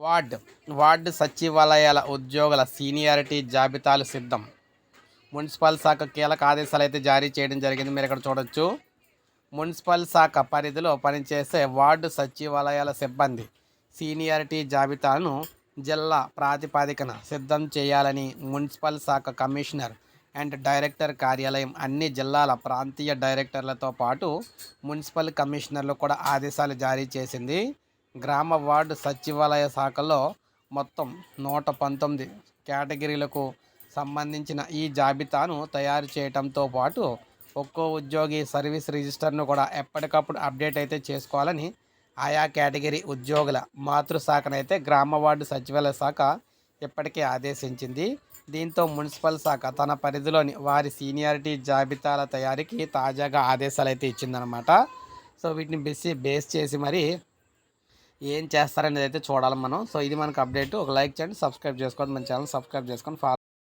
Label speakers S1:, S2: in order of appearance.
S1: Ward ward సచివాలయాల ఉద్యోగుల seniority జాబితాలు సిద్ధం. మున్సిపల్ శాఖ కీలక ఆదేశాలు అయితే జారీ చేయడం జరిగింది. మీరు ఇక్కడ చూడొచ్చు. మున్సిపల్ శాఖ పరిధిలో పనిచేసే వార్డు సచివాలయాల సిబ్బంది సీనియారిటీ జాబితాను జిల్లా ప్రాతిపదికన సిద్ధం చేయాలని మున్సిపల్ శాఖ కమిషనర్ అండ్ డైరెక్టర్ కార్యాలయం అన్ని జిల్లాల ప్రాంతీయ డైరెక్టర్లతో పాటు మున్సిపల్ కమిషనర్లు కూడా ఆదేశాలు జారీ చేసింది. గ్రామ వార్డు సచివాలయ శాఖలో మొత్తం 119 కేటగిరీలకు సంబంధించిన ఈ జాబితాను తయారు చేయడంతో పాటు ఒక్కో ఉద్యోగి సర్వీస్ రిజిస్టర్ను కూడా ఎప్పటికప్పుడు అప్డేట్ అయితే చేసుకోవాలని ఆయా కేటగిరీ ఉద్యోగుల మాతృశాఖనైతే గ్రామ వార్డు సచివాలయ శాఖ ఇప్పటికే ఆదేశించింది. దీంతో మున్సిపల్ శాఖ తన పరిధిలోని వారి సీనియారిటీ జాబితాల తయారీకి తాజాగా ఆదేశాలు అయితే ఇచ్చిందనమాట. సో వీటిని బేస్ చేసి మరి ఏం చేస్తారనేది అయితే చూడాలి మనం. సో ఇది మనకు అప్డేట్. ఒక లైక్ చేయండి, సబ్స్క్రైబ్ చేసుకోండి, మన ఛానల్ సబ్స్క్రైబ్ చేసుకొని ఫాలో